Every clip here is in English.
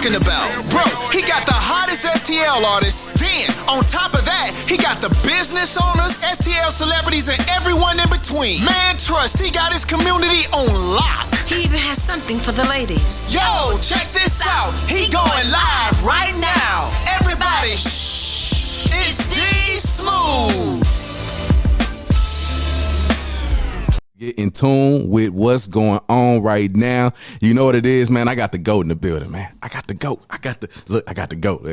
talking about. Bro, he got the hottest STL artists. Then, on top of that, he got the business owners, STL celebrities, and everyone in between. Man, trust, he got his community on lock. He even has something for the ladies. Yo, check this out. He going live right now. Everybody, shh. It's DSmoovee. Get in tune with what's going on right now. You know what it is, man. I got the GOAT in the building, man. I got the GOAT. I got the GOAT.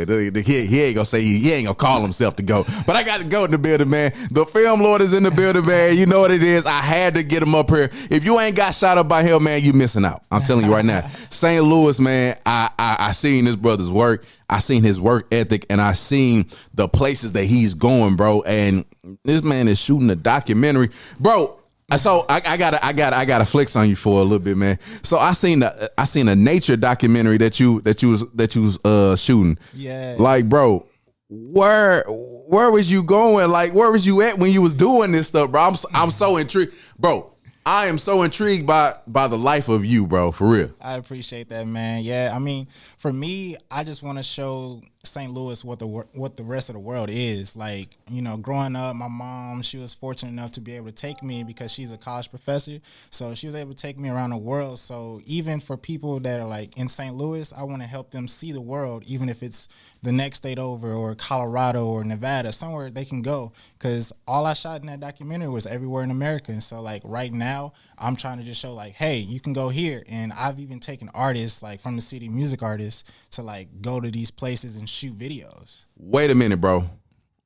He ain't gonna say he ain't gonna call himself the GOAT, but I got the GOAT in the building, man. The film lord is in the building, man. You know what it is. I had to get him up here. If you ain't got shot up by him, man, you missing out. I'm telling you right now. St. Louis, man. I seen this brother's work. I seen his work ethic, and I seen the places that he's going, bro. And this man is shooting a documentary, bro. So I gotta flex on you for a little bit, man. So I seen a nature documentary that you was shooting. Yeah. Like, bro, where was you going? Like, where was you at when you was doing this stuff, bro? I'm so intrigued, bro. I am so intrigued by the life of you, bro, for real. I appreciate that, man. Yeah, I mean, for me, I just want to show St. Louis what the rest of the world is. Like, you know, growing up, my mom, she was fortunate enough to be able to take me because she's a college professor. So she was able to take me around the world. So even for people that are like in St. Louis, I want to help them see the world, even if it's the next state over or Colorado or Nevada, somewhere they can go. Because all I shot in that documentary was everywhere in America. And so like right now, I'm trying to just show like, hey, you can go here. And I've even taken artists like from the city, music artists, to like go to these places and shoot videos. Wait a minute, bro.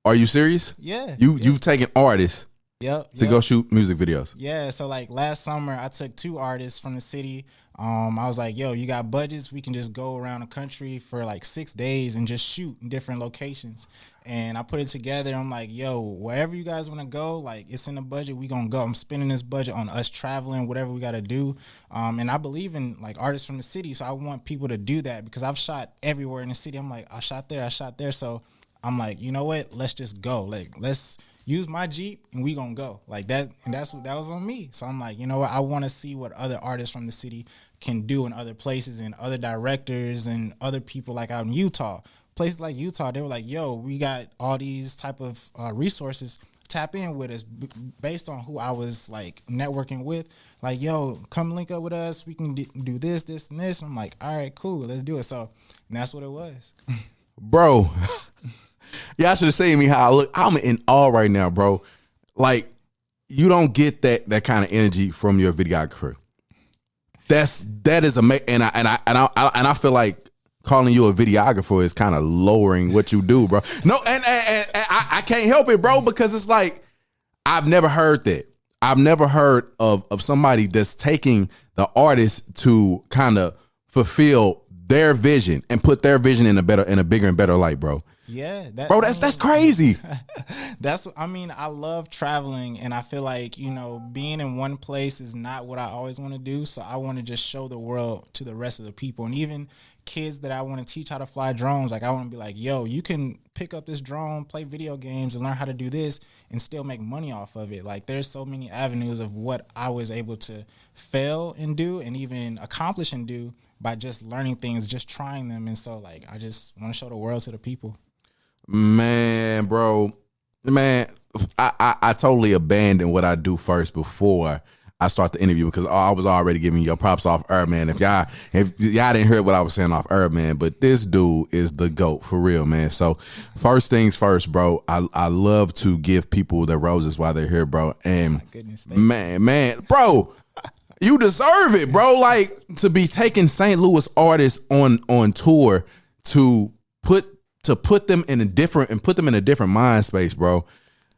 Are you serious? Yeah. You've taken artists to go shoot music videos. Yeah, so like last summer I took 2 artists from the city. I was like, yo, you got budgets? We can just go around the country for like 6 days and just shoot in different locations. And I put it together. I'm like, yo, wherever you guys want to go, like it's in the budget, we gonna go. I'm spending this budget on us traveling, whatever we gotta do. And I believe in like artists from the city, so I want people to do that because I've shot everywhere in the city. I'm like, I shot there. So I'm like, you know what? Let's just go. Like, let's use my Jeep and we gonna go like that. And that was on me. So I'm like, you know what? I want to see what other artists from the city can do in other places and other directors and other people like out in Utah. Places like Utah, they were like, yo, we got all these type of resources. Tap in with us based on who I was like networking with. Like, yo, come link up with us. We can do this, this, and this. And I'm like, all right, cool. Let's do it. So, and that's what it was. Bro. Y'all should have seen me how I look. I'm in awe right now, bro. Like, you don't get that kind of energy from your videographer. That is amazing. And I feel like calling you a videographer is kind of lowering what you do, bro. No, and I can't help it, bro, because it's like I've never heard that. I've never heard of somebody that's taking the artist to kind of fulfill their vision and put their vision in a bigger and better light, bro. Yeah, bro, that's crazy. I mean, I love traveling, and I feel like, you know, being in one place is not what I always want to do. So I want to just show the world to the rest of the people, and even kids that I want to teach how to fly drones. Like, I want to be like, yo, you can pick up this drone, play video games, and learn how to do this, and still make money off of it. Like, there's so many avenues of what I was able to fail and do, and even accomplish and do by just learning things, just trying them. And so, like, I just want to show the world to the people. Man, bro, I totally abandoned what I do first before I start the interview because I was already giving your props off air, man. If y'all didn't hear what I was saying off air, man, but this dude is the GOAT for real, man. So first things first, bro, I love to give people their roses while they're here, bro. And my goodness, man, bro, you deserve it, bro. Like, to be taking St. Louis artists on tour to put them in a different mind space, bro.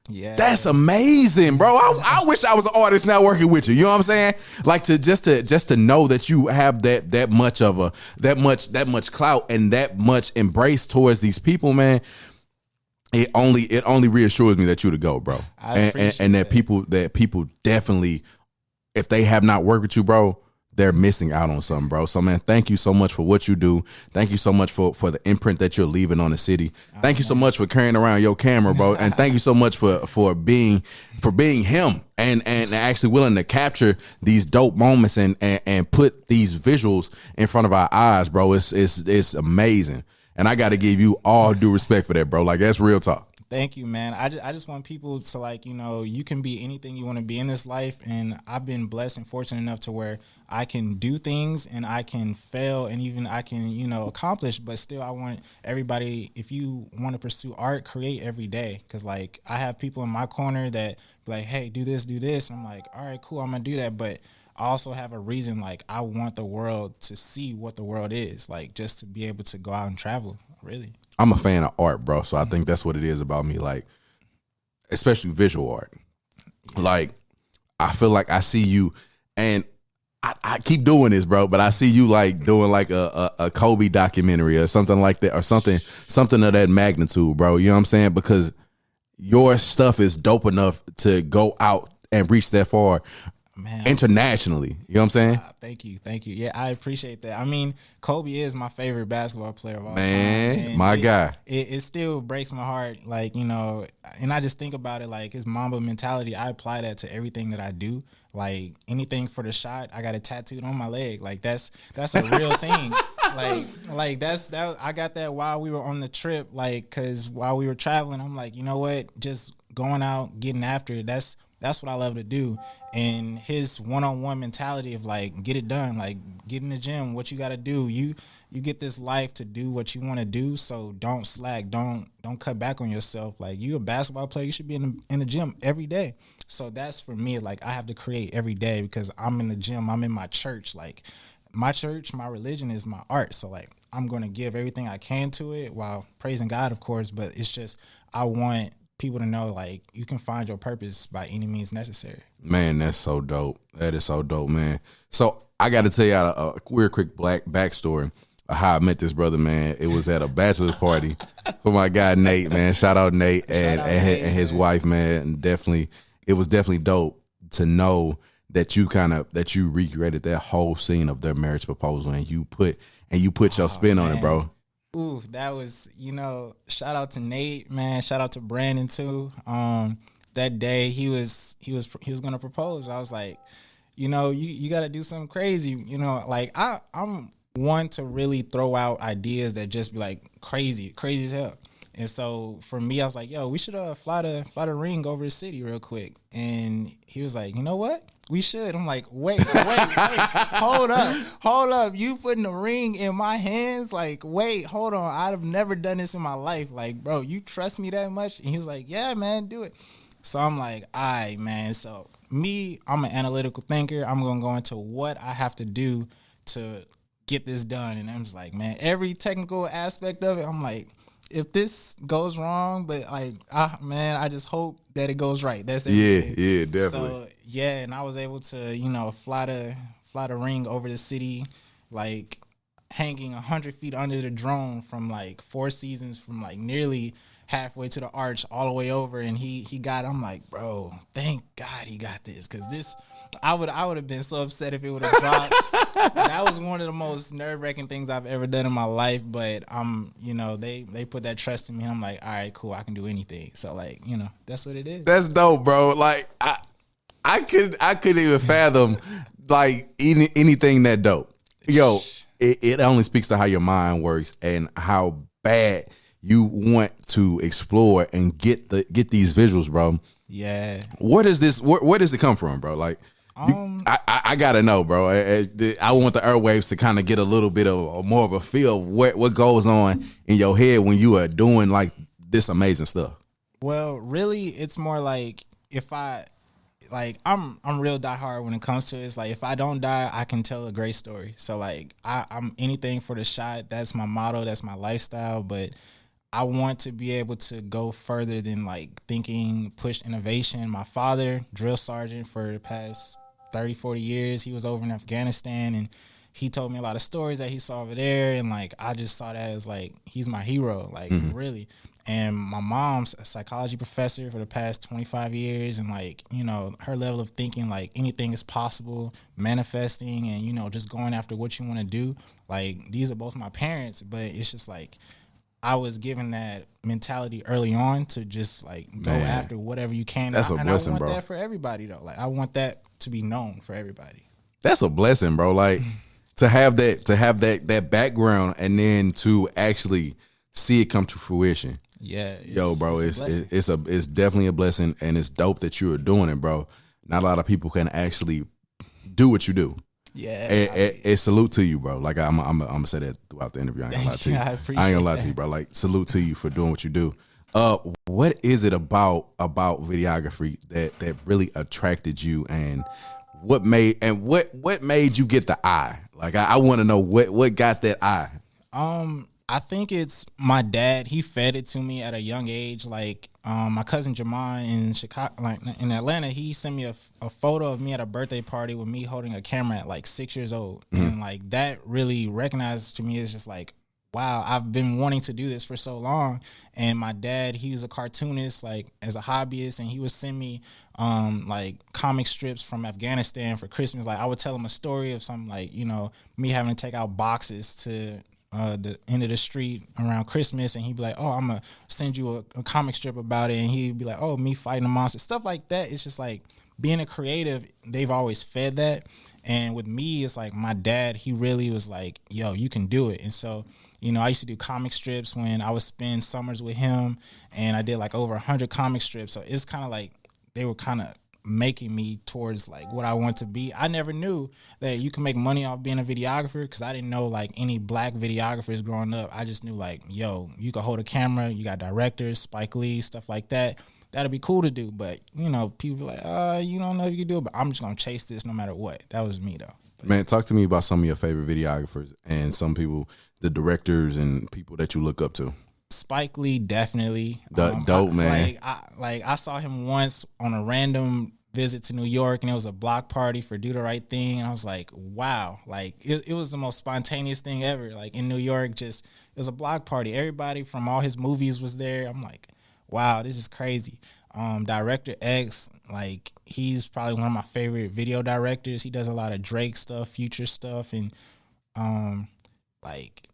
Yeah, that's amazing, bro. I wish I was an artist now working with you. You know what I'm saying? Like, to just to know that you have that much clout and that much embrace towards these people, man. It only reassures me that you're the GOAT, bro. And that people definitely, if they have not worked with you, bro, they're missing out on something, bro. So, man, thank you so much for what you do. Thank you so much for the imprint that you're leaving on the city. Thank you so much for carrying around your camera, bro. And thank you so much for being him and actually willing to capture these dope moments and put these visuals in front of our eyes, bro. It's amazing. And I got to give you all due respect for that, bro. Like, that's real talk. Thank you, man. I just want people to, like, you know, you can be anything you want to be in this life. And I've been blessed and fortunate enough to where I can do things and I can fail and even I can, you know, accomplish. But still, I want everybody, if you want to pursue art, create every day. Because, like, I have people in my corner that be like, hey, do this, do this. And I'm like, all right, cool, I'm going to do that. But I also have a reason, like, I want the world to see what the world is, like, just to be able to go out and travel, really. I'm a fan of art, bro. So I think that's what it is about me, like, especially visual art. Like, I feel like I see you, and I keep doing this, bro, but I see you, like, doing, like, a Kobe documentary or something like that, or something of that magnitude, bro. You know what I'm saying? Because your stuff is dope enough to go out and reach that far. Man, internationally, you know what I'm saying? Thank you. Yeah, I appreciate that. I mean, Kobe is my favorite basketball player of all time. Man, my guy. It still breaks my heart, like, you know, and I just think about it, like, his Mamba mentality. I apply that to everything that I do. Like, anything for the shot, I got it tattooed on my leg. Like, that's a real thing. Like that. I got that while we were on the trip. Like, cause while we were traveling, I'm like, you know what? Just going out, getting after it. That's what I love to do. And his one-on-one mentality of, like, get it done, like, get in the gym, what you got to do. You get this life to do what you want to do, so don't slack. Don't cut back on yourself. Like, you a basketball player, you should be in the gym every day. So that's for me. Like, I have to create every day because I'm in the gym. I'm in my church. Like, my church, my religion is my art. So, like, I'm going to give everything I can to it while praising God, of course. But it's just I want people to know, like, you can find your purpose by any means necessary. Man, that's so dope. That is so dope, man. So I got to tell you a weird, quick backstory of how I met this brother, man. It was at a bachelor's party for my guy Nate, man. Shout out Nate and his wife, man. And it was definitely dope to know that you recreated that whole scene of their marriage proposal and you put your spin on it, bro. Ooh, that was, you know, shout out to Nate, man. Shout out to Brandon too. That day he was gonna propose. I was like, you know, you got to do something crazy. You know, like I'm one to really throw out ideas that just be like crazy as hell. And so for me, I was like, yo, we should fly the ring over the city real quick. And he was like, you know what? We should. I'm like, wait, hold up. You putting the ring in my hands? Like, wait, hold on. I'd have never done this in my life. Like, bro, you trust me that much? And he was like, yeah, man, do it. So I'm like, all right, man. So me, I'm an analytical thinker. I'm going to go into what I have to do to get this done. And I'm just like, man, every technical aspect of it, I'm like, if this goes wrong, but like, man, I just hope that it goes right. That's everything. Yeah, definitely. So yeah, and I was able to, you know, fly the ring over the city, like hanging 100 feet under the drone from like Four Seasons, from like nearly halfway to the arch all the way over, and he got it. I'm like, bro, thank God he got this, because this, I would have been so upset if it would have dropped. That was one of the most nerve-wracking things I've ever done in my life, but you know, they put that trust in me, and I'm like, all right, cool, I can do anything. So like, you know, that's what it is. That's dope, bro. Like I couldn't even fathom like anything that dope. Yo, it only speaks to how your mind works and how bad you want to explore and get these visuals, bro. Yeah. Where does it come from, bro? Like, I gotta know, bro. I want the airwaves to kind of get a little bit of more of a feel of what goes on in your head when you are doing like this amazing stuff. Well, really, it's more like I'm real diehard when it comes to it. It's like if I don't die, I can tell a great story. So like I'm anything for the shot. That's my motto. That's my lifestyle. But I want to be able to go further than like thinking, push innovation. My father, drill sergeant for the past 30, 40 years, he was over in Afghanistan, and he told me a lot of stories that he saw over there. And like, I just saw that as like, he's my hero, like really. And my mom's a psychology professor for the past 25 years. And like, you know, her level of thinking, like anything is possible, manifesting and, you know, just going after what you want to do. Like these are both my parents, but it's just like, I was given that mentality early on to just like go after whatever you can. That's a blessing, bro. I want bro. that for everybody though. Like I want that to be known for everybody. That's a blessing, bro. Like to have that background and then to actually see it come to fruition. Yeah. Yo, bro, it's definitely a blessing, and it's dope that you are doing it, bro. Not a lot of people can actually do what you do. Yeah. A salute to you, bro. Like I'm gonna say that throughout the interview. I ain't gonna lie to you. I appreciate I ain't gonna lie that. to you, bro. Like salute to you for doing what you do. What is it about videography that really attracted you, and what made you get the eye? Like I want to know what got that eye. I think it's my dad. He fed it to me at a young age. Like my cousin Jamon in Chicago, like in Atlanta, he sent me a photo of me at a birthday party with me holding a camera at like 6 years old, and like that really recognized to me as just like, wow, I've been wanting to do this for so long. And my dad, he was a cartoonist, like as a hobbyist, and he would send me like comic strips from Afghanistan for Christmas. Like I would tell him a story of some, like, you know, me having to take out boxes to the end of the street around Christmas, and he'd be like, oh, I'm gonna send you a comic strip about it, and he'd be like, oh, me fighting a monster, stuff like that. It's just like being a creative, they've always fed that. And with me, it's like my dad, he really was like, yo, you can do it. And so, you know, I used to do comic strips when I would spend summers with him, and I did like over 100 comic strips. So it's kind of like they were kind of making me towards like what I want to be. I never knew that you can make money off being a videographer, because I didn't know like any black videographers growing up. I just knew like, yo, you can hold a camera, you got directors, Spike Lee, stuff like that. That'd be cool to do. But, you know, people like, you don't know if you can do it, but I'm just going to chase this no matter what. That was me though. Man, talk to me about some of your favorite videographers and some people, the directors and people that you look up to. Spike Lee, definitely. Dope, man. I saw him once on a random visit to New York, and it was a block party for Do the Right Thing, and I was like, wow, like it was the most spontaneous thing ever. Like in New York, just it was a block party. Everybody from all his movies was there. I'm like, wow, this is crazy. Director X, like he's probably one of my favorite video directors. He does a lot of Drake stuff, Future stuff, and like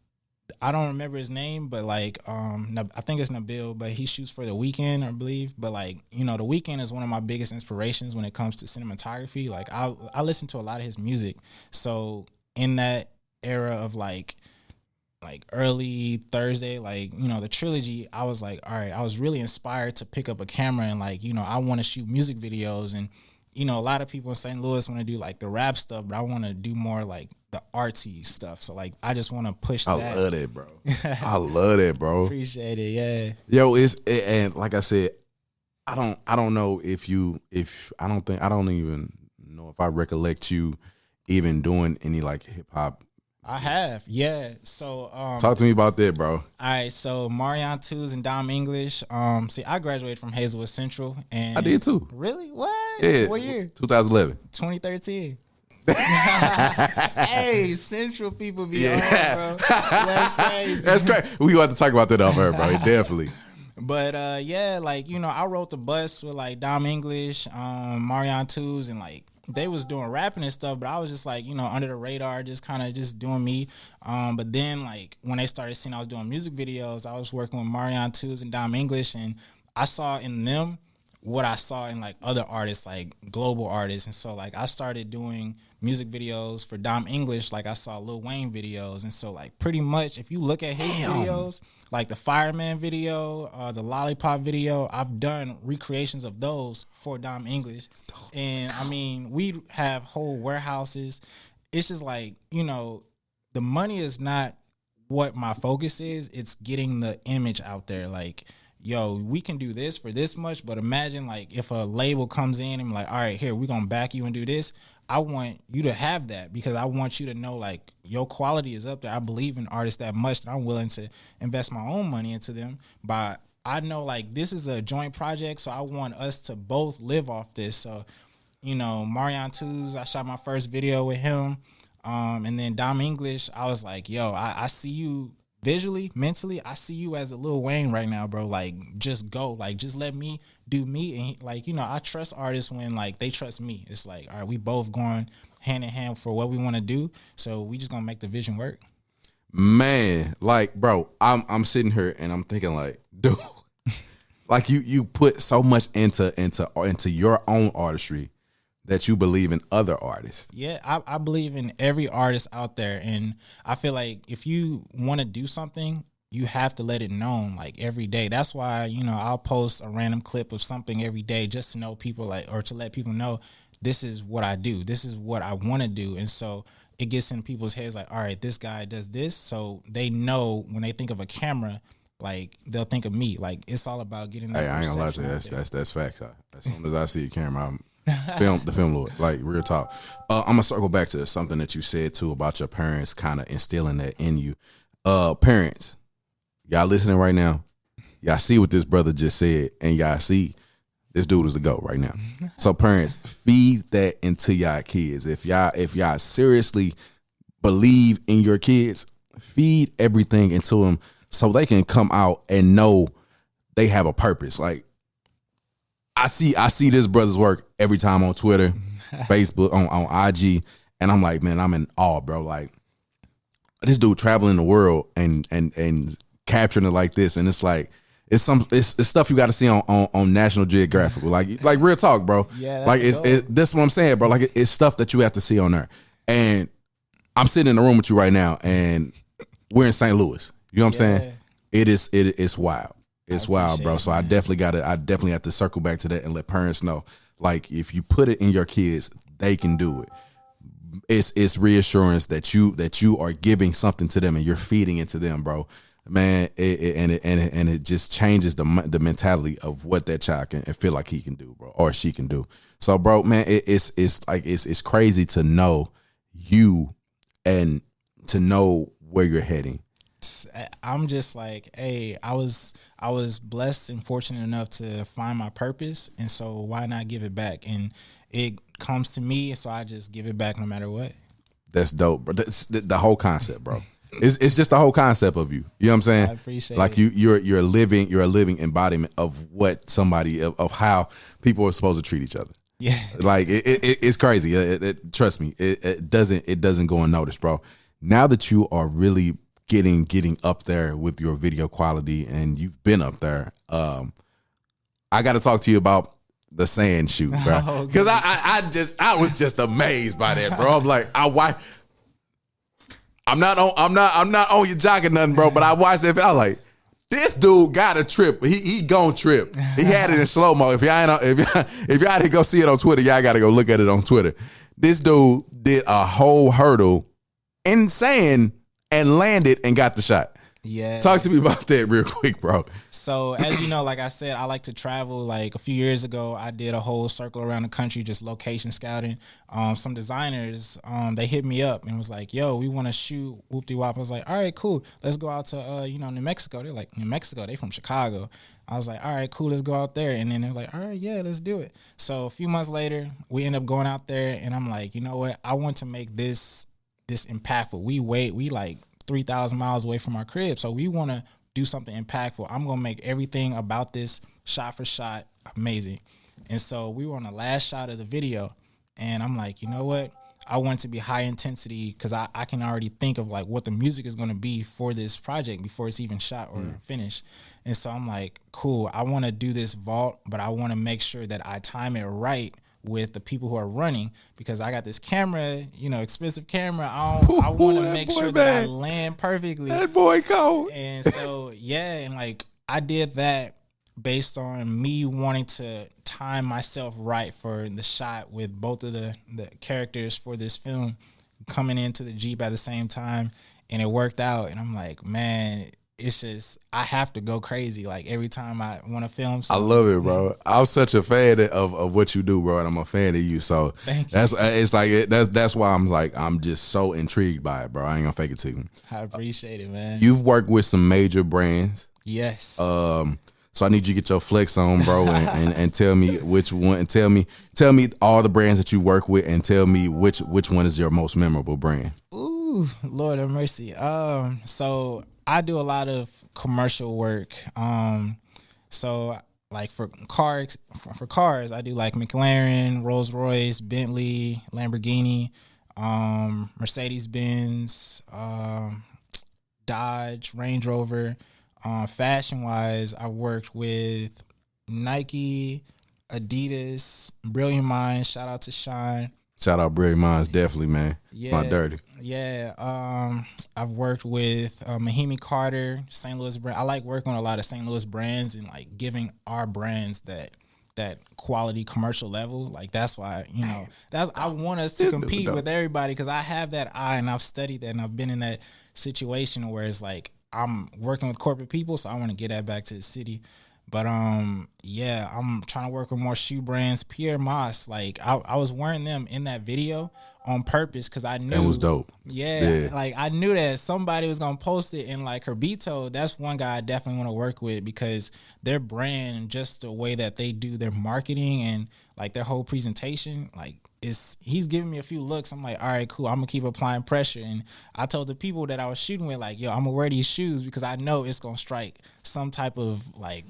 I don't remember his name, but like I think it's Nabil, but he shoots for The Weeknd, I believe. But like, you know, The Weeknd is one of my biggest inspirations when it comes to cinematography. Like I listen to a lot of his music. So in that era of like early Thursday, like, you know, the trilogy, I was like, all right, I was really inspired to pick up a camera and like, you know, I want to shoot music videos. And, you know, a lot of people in St. Louis want to do like the rap stuff, but I want to do more like the artsy stuff. So like, I just want to push that. I love that, bro. I love that, bro. Appreciate it. Yeah. Yo, and like I said, I don't know I don't even know if I recollect you even doing any like hip hop. I have, yeah. So Talk to me about that, bro. All right, so Marion Twos and Dom English. See, I graduated from Hazelwood Central, and I did too. Really? What? Yeah. What year? 2011. 2013. Hey, Central people be on, bro. That's crazy. That's great. We got to talk about that off air, bro. Definitely. But yeah, like, you know, I rode the bus with like Dom English, Marion Twos, and like they was doing rapping and stuff, but I was just like, you know, under the radar, just kind of just doing me. But then like when they started seeing I was doing music videos, I was working with Marion Twos and Dom English, and I saw in them what I saw in like other artists, like global artists. And so like I started doing music videos for Dom English, like I saw Lil Wayne videos. And so like pretty much if you look at his videos, like the Fireman video, the Lollipop video, I've done recreations of those for Dom English. And I mean, we have whole warehouses. It's just like, you know, the money is not what my focus is. It's getting the image out there. Like, yo, we can do this for this much, but imagine like if a label comes in and like, all right, here, we're gonna back you and do this. I want you to have that because I want you to know like your quality is up there. I believe in artists that much that I'm willing to invest my own money into them. But I know like this is a joint project, so I want us to both live off this. So, you know, Marion Twos, I shot my first video with him. And then Dom English, I was like, yo, I see you visually, mentally, I see you as a Lil Wayne right now, bro. Like, just go. Like, just let me do me. And like, you know, I trust artists when like they trust me. It's like, all right, we both going hand in hand for what we want to do. So we just gonna make the vision work. Man, like, bro, I'm sitting here and I'm thinking like, dude, like you put so much into your own artistry that you believe in other artists. Yeah, I believe in every artist out there, and I feel like if you want to do something, you have to let it known like every day. That's why, you know, I'll post a random clip of something every day just to know people, like, or to let people know this is what I do, this is what I want to do. And so it gets in people's heads like, all right, this guy does this, so they know when they think of a camera, like they'll think of me. Like, it's all about getting that. Hey, I ain't gonna lie to you, that's facts. As soon as I see a camera, I'm the film lord, like real talk. I'm gonna circle back to something that you said too about your parents kind of instilling that in you. Parents, y'all listening right now, y'all see what this brother just said, and y'all see this dude is the GOAT right now. So parents, feed that into y'all kids. If y'all seriously believe in your kids, feed everything into them so they can come out and know they have a purpose. Like, I see this brother's work every time on Twitter, Facebook, on IG, and I'm like, man, I'm in awe, bro. Like, this dude traveling the world and capturing it like this, and it's like it's stuff you got to see on National Geographic. Like real talk, bro. Yeah, like that's what I'm saying, bro. Like it's stuff that you have to see on there. And I'm sitting in the room with you right now, and we're in St. Louis. You know what I'm saying? It's wild. It's wild, bro. So I definitely have to circle back to that and let parents know, like, if you put it in your kids, they can do it. It's reassurance that you are giving something to them and you're feeding it to them, bro. Man, it just changes the mentality of what that child can feel like he can do, bro, or she can do. So, bro, man, it's crazy to know you and to know where you're heading. I'm just like, hey, I was blessed and fortunate enough to find my purpose, and so why not give it back? And it comes to me, so I just give it back no matter what. That's dope, bro. That's the whole concept, bro. It's just the whole concept of you. You know what I'm saying? I appreciate like it. You're a living embodiment of what somebody of how people are supposed to treat each other. Yeah, like it's crazy. Trust me, it doesn't go unnoticed, bro. Now that you are really getting up there with your video quality, and you've been up there, I got to talk to you about the sand shoot, bro. Because I was just amazed by that, bro. I'm like, I'm not on your jock or nothing, bro. But I watched it, I was like, this dude got a trip. He gon' trip. He had it in slow mo. If y'all didn't go see it on Twitter, y'all got to go look at it on Twitter. This dude did a whole hurdle in sand and landed and got the shot. Yeah. Talk to me about that real quick, bro. So, as you know, like I said, I like to travel. Like a few years ago, I did a whole circle around the country, just location scouting. Some designers, they hit me up and was like, yo, we want to shoot whoop-de-wop. I was like, all right, cool. Let's go out to, New Mexico. They're like, New Mexico? They from Chicago. I was like, all right, cool, let's go out there. And then they're like, all right, yeah, let's do it. So a few months later, we end up going out there, and I'm like, you know what? I want to make this impactful. We like 3,000 miles away from our crib, so we want to do something impactful. I'm gonna make everything about this shot for shot amazing. And so we were on the last shot of the video, and I'm like, you know what, I want it to be high intensity, because I can already think of like what the music is going to be for this project before it's even shot or finished. And so I'm like, cool, I want to do this vault, but I want to make sure that I time it right with the people who are running, because I got this camera, expensive camera. I want to make sure that I land perfectly. That boy cold. And so, yeah, and like I did that based on me wanting to time myself right for the shot with both of the characters for this film coming into the Jeep at the same time, and it worked out. And I'm like, man, it's just, I have to go crazy like every time I want to film something. I love it, bro. I'm such a fan of what you do, bro, and I'm a fan of you. So that's why I'm just so intrigued by it, bro. I ain't gonna fake it to you. I appreciate it, man. You've worked with some major brands. Yes. So I need you to get your flex on, bro, and tell me which one, and tell me all the brands that you work with, and tell me which one is your most memorable brand. Ooh, Ooh, Lord have mercy. So I do a lot of commercial work. So like for cars, I do like McLaren, Rolls Royce, Bentley, Lamborghini, Mercedes Benz, Dodge, Range Rover. Fashion wise, I worked with Nike, Adidas, Brilliant Minds. Shout out to Sean. Shout out Brilliant Minds, definitely, man. It's my dirty. Yeah. I've worked with Mahimi Carter, St. Louis brand. I like working on a lot of St. Louis brands and like giving our brands that quality commercial level. Like that's why, I want us to compete with everybody because I have that eye and I've studied that and I've been in that situation where it's like I'm working with corporate people, so I want to get that back to the city. But yeah, I'm trying to work with more shoe brands. Pierre Moss, like I was wearing them in that video on purpose because I knew it was dope. Yeah, like I knew that somebody was gonna post it. And like Herbito, that's one guy I definitely want to work with because their brand and just the way that they do their marketing and like their whole presentation, like he's giving me a few looks. I'm like, all right, cool. I'm gonna keep applying pressure. And I told the people that I was shooting with, like, yo, I'm gonna wear these shoes because I know it's gonna strike some type of like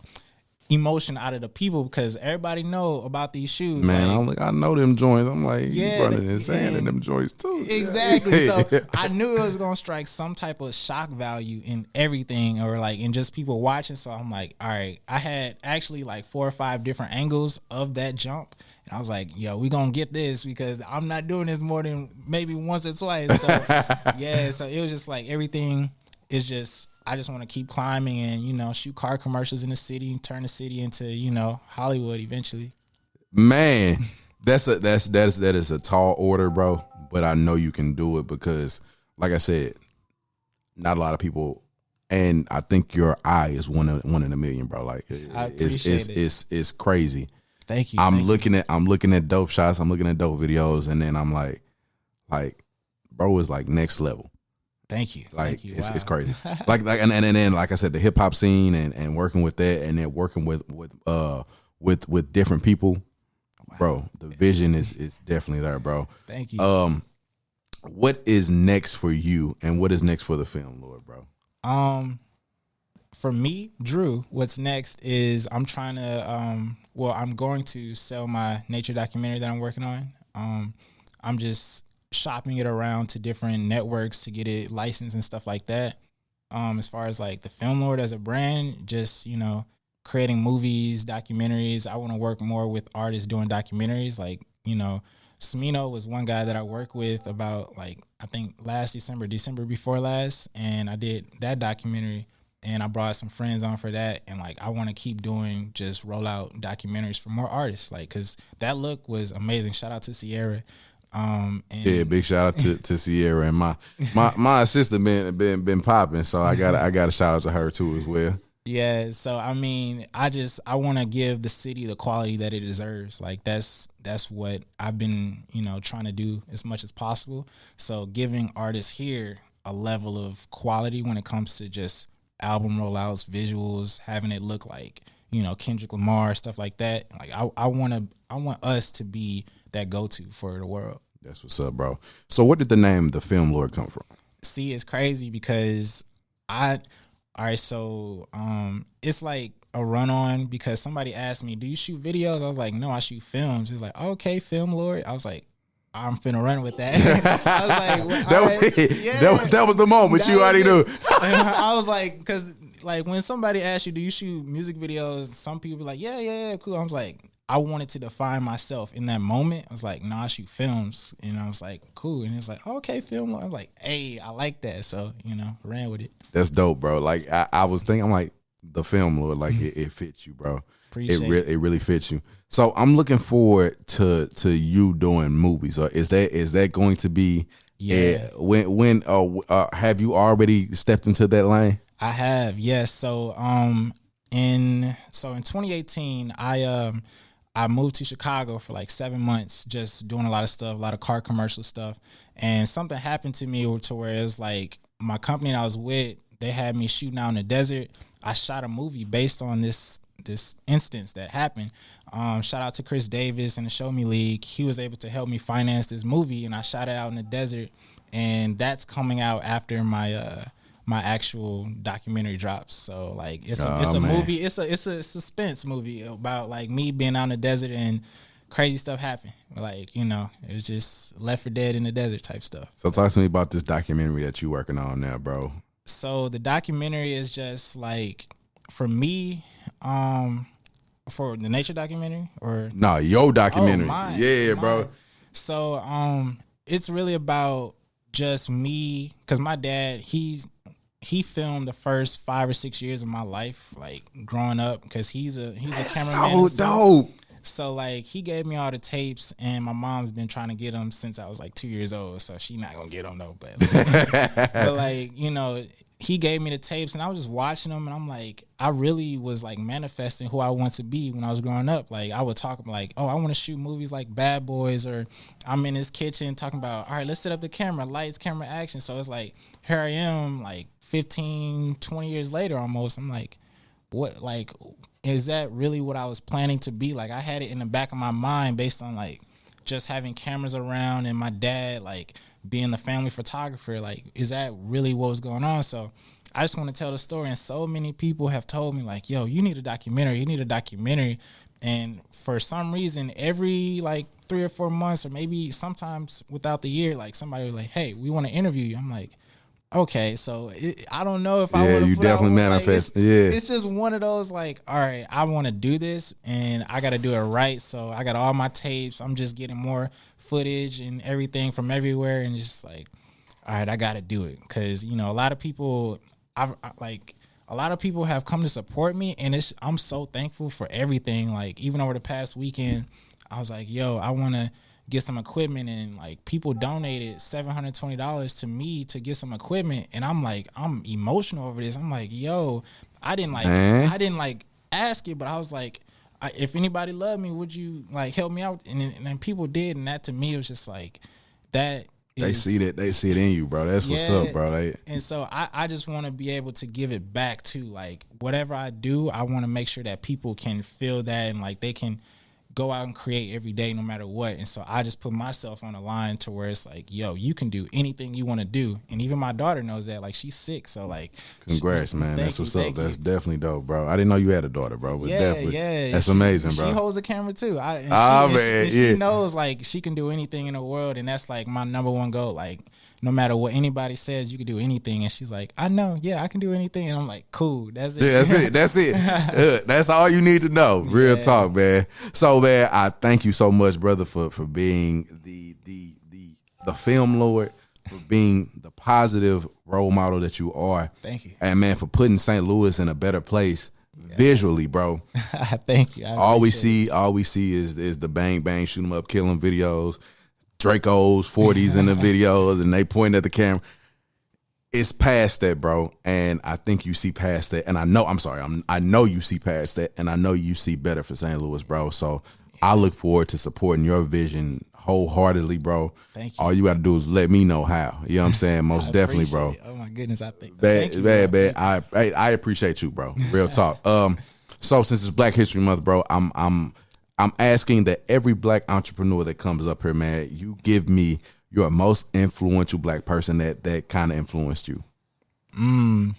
emotion out of the people because everybody know about these shoes. Man, like, I'm like, I know them joints. I'm like, you running in sand in them joints too. Exactly. So I knew it was gonna strike some type of shock value in everything or like in just people watching. So I'm like, all right, I had actually like 4 or 5 different angles of that jump. And I was like, yo, we gonna get this because I'm not doing this more than maybe once or twice. So yeah, so it was just like everything is just I just want to keep climbing and, shoot car commercials in the city, turn the city into, Hollywood eventually. Man, that is a tall order, bro. But I know you can do it because, like I said, not a lot of people, and I think your eye is one in a million, bro. Like it's crazy. Thank you. I'm looking at dope shots. I'm looking at dope videos, and then I'm like, bro is like next level. Thank you. Like Thank you. it's Wow. crazy. and then like I said, the hip hop scene and working with that, and then working with different people, wow. Bro. The vision is definitely there, bro. Thank you. What is next for you, and what is next for the film, Lord, bro? For me, Drew, what's next is I'm trying to I'm going to sell my nature documentary that I'm working on. I'm just shopping it around to different networks to get it licensed and stuff like that. As far as like the Film Lord as a brand, just creating movies, documentaries. I want to work more with artists doing documentaries. Like Smino was one guy that I worked with about like I think last December before last, and I did that documentary. And I brought some friends on for that. And like, I want to keep doing just roll out documentaries for more artists. Like, cause that look was amazing. Shout out to Sierra. And big shout out to Sierra and my assistant been popping. So I got a shout out to her too as well. Yeah. So, I mean, I want to give the city the quality that it deserves. Like that's what I've been, trying to do as much as possible. So giving artists here a level of quality when it comes to just album rollouts, visuals, having it look like, Kendrick Lamar, stuff like that. Like I want us to be that go-to for the world. That's what's up, bro. So where did the name The Film Lord come from? See, it's crazy because it's like a run on because somebody asked me, do you shoot videos? I was like, no, I shoot films. He's like, okay, Film Lord. I was like, I'm finna run with that. I was like, well, that was it. Yeah. That was the moment you already knew. I was like, because like when somebody asks you, do you shoot music videos? Some people be like, yeah, cool. I was like, I wanted to define myself in that moment. I was like, no, I shoot films. And I was like, cool. And he was like, okay, film. I was like, hey, I like that. So, ran with it. That's dope, bro. Like I was thinking, I'm like, the Film Lord, like it fits you, bro. It really fits you. So I'm looking forward to you doing movies. Or is that going to be? Yeah. When have you already stepped into that lane? I have, yes. So in 2018, I moved to Chicago for like 7 months, just doing a lot of stuff, a lot of car commercial stuff, and something happened to me to where it was like my company that I was with, they had me shooting out in the desert. I shot a movie based on this instance that happened. Shout out to Chris Davis and the Show Me League. He was able to help me finance this movie, and I shot it out in the desert. and that's coming out after my my actual documentary drops. So like it's a movie, it's a suspense movie about like me being out in the desert and crazy stuff happen. Like, you know, it was just left for dead in the desert type stuff. So talk to me about this documentary that you working on now, bro. So the documentary is just like, for me, for the nature documentary or no, your documentary. Mine. Bro. So it's really about just me, because my dad, he filmed the first 5 or 6 years of my life, like growing up, because he's a cameraman. So dope. So like he gave me all the tapes, and my mom's been trying to get them since I was like 2 years old. So she not gonna get them though, but like, you know, he gave me the tapes, and I was just watching them, and I'm like, I really was like manifesting who I want to be when I was growing up. Like I would talk like, oh, I want to shoot movies like Bad Boys, or I'm in his kitchen talking about, all right, let's set up the camera, lights, camera, action. So it's like, here I am, like 15, 20 years later almost. I'm like, what, like, is that really what I was planning to be? Like I had it in the back of my mind based on like just having cameras around and my dad like being the family photographer. Like, is that really what was going on? So I just want to tell the story, and so many people have told me like, yo, you need a documentary. And for some reason, every like 3 or 4 months, or maybe sometimes without the year, like somebody was like, hey, we want to interview you. I'm like, okay, so I don't know if I would. You definitely manifest. Like, it's just one of those like, all right, I want to do this, and I got to do it right. So I got all my tapes. I'm just getting more footage and everything from everywhere, and it's just like, all right, I got to do it, because you know a lot of people, a lot of people have come to support me, and I'm so thankful for everything. Like even over the past weekend, I was like, yo, I want to get some equipment, and like people donated $720 to me to get some equipment, and I'm like, I'm emotional over this. I'm like, yo, I didn't ask it, but I was like, if anybody loved me, would you like help me out? And then people did, and that to me was just like that. They see it in you, bro. That's what's up, bro. And so I just want to be able to give it back to, like, whatever I do, I want to make sure that people can feel that, and like they can go out and create every day no matter what. And so I just put myself on the line to where it's like, yo, you can do anything you want to do. And even my daughter knows that. Like, she's 6, so like, congrats, man. That's what's up. That's definitely dope, bro. I didn't know you had a daughter, bro, but definitely that's amazing, bro. She holds a camera too. She knows like she can do anything in the world, and that's like my number one goal. Like, no matter what anybody says, you can do anything. And she's like, I know, yeah, I can do anything. And I'm like, cool, that's it. Yeah, that's it. That's all you need to know. Real talk, man. So, man, I thank you so much, brother, for being the film lord, for being the positive role model that you are. Thank you. And, man, for putting St. Louis in a better place visually, bro. Thank you. All we see is the bang bang, shoot 'em up, kill 'em videos. Dracos, 40s in the videos, and they point at the camera. It's past that, bro, and I think you see past that. And I know you see past that, and I know you see better for St. Louis, bro. So I look forward to supporting your vision wholeheartedly, bro. Thank you. All you got to do is let me know how. You know what I'm saying? Most definitely, bro. Oh my goodness, I think. Bad. I appreciate you, bro. Real talk. So since it's Black History Month, bro, I'm asking that every Black entrepreneur that comes up here, man, you give me your most influential Black person that kind of influenced you. Can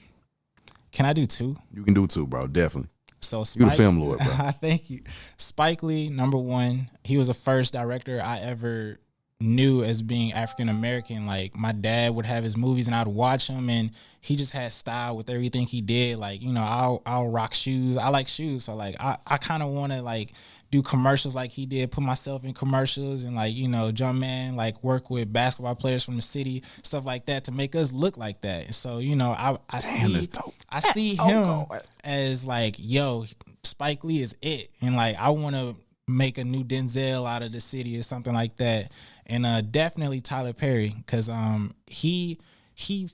I do 2? You can do 2, bro. Definitely. So you the film lord, bro. Thank you. Spike Lee, number 1. He was the first director I ever knew as being African American. Like, my dad would have his movies, and I'd watch them, and he just had style with everything he did. Like, you know, I'll rock shoes. I like shoes, so like I kind of want to like do commercials like he did, put myself in commercials, and like, you know, Jumpman, like work with basketball players from the city, stuff like that, to make us look like that. And so, you know, I see him as like, yo, Spike Lee is it, and like I want to make a new Denzel out of the city or something like that. And definitely Tyler Perry, because he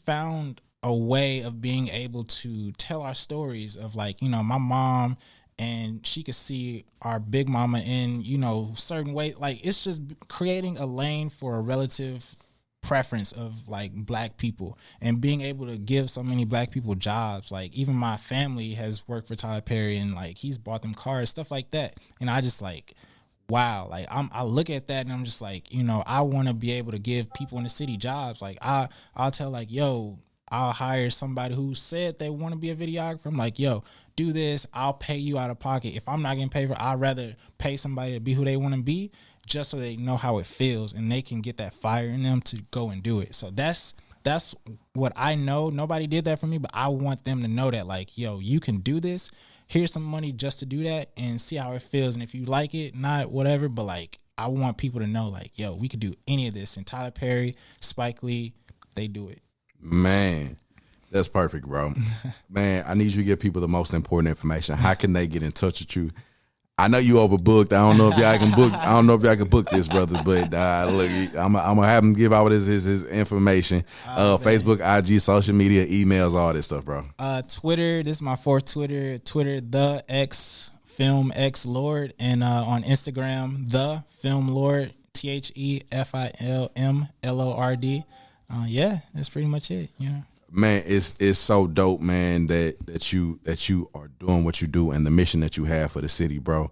found a way of being able to tell our stories of, like, you know, my mom, and she could see our big mama in, you know, certain way. Like, it's just creating a lane for a relative preference of like Black people, and being able to give so many Black people jobs. Like, even my family has worked for Tyler Perry, and like he's bought them cars, stuff like that. And I just like, wow, like I look at that and I'm just like, you know, I want to be able to give people in the city jobs. Like I'll tell like, yo, I'll hire somebody who said they want to be a videographer. I'm like, yo, do this. I'll pay you out of pocket. If I'm not getting paid for it, I'd rather pay somebody to be who they want to be, just so they know how it feels and they can get that fire in them to go and do it. So that's what I know. Nobody did that for me, but I want them to know that, like, yo, you can do this. Here's some money just to do that and see how it feels. And if you like it, not whatever, but like, I want people to know, like, yo, we could do any of this. And Tyler Perry, Spike Lee, they do it. Man, that's perfect, bro. Man, I need you to give people the most important information. How can they get in touch with you? I know you overbooked. I don't know if y'all can book. I don't know if y'all can book this, brothers. But look, I'm gonna have him give out his information. Facebook, IG, social media, emails, all this stuff, bro. Twitter. This is my fourth Twitter. Twitter, the X Film X Lord, and on Instagram, the Film Lord. TheFilmLord. Yeah, that's pretty much it. You know. Man, it's so dope, man, that you are doing what you do and the mission that you have for the city, bro.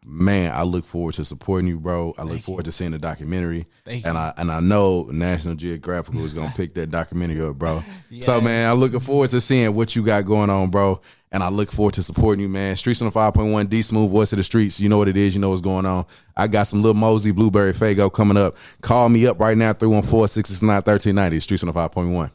Man, I look forward to supporting you, bro. I look forward to seeing the documentary. And I know National Geographic is gonna pick that documentary up, bro. Yeah. So man, I'm looking forward to seeing what you got going on, bro. And I look forward to supporting you, man. Streets on the 5.1, DSmoovee, voice of the streets. You know what it is. You know what's going on. I got some Lil Mosey, Blueberry Fago coming up. Call me up right now, 314-669-1390. Streets on the 5.1.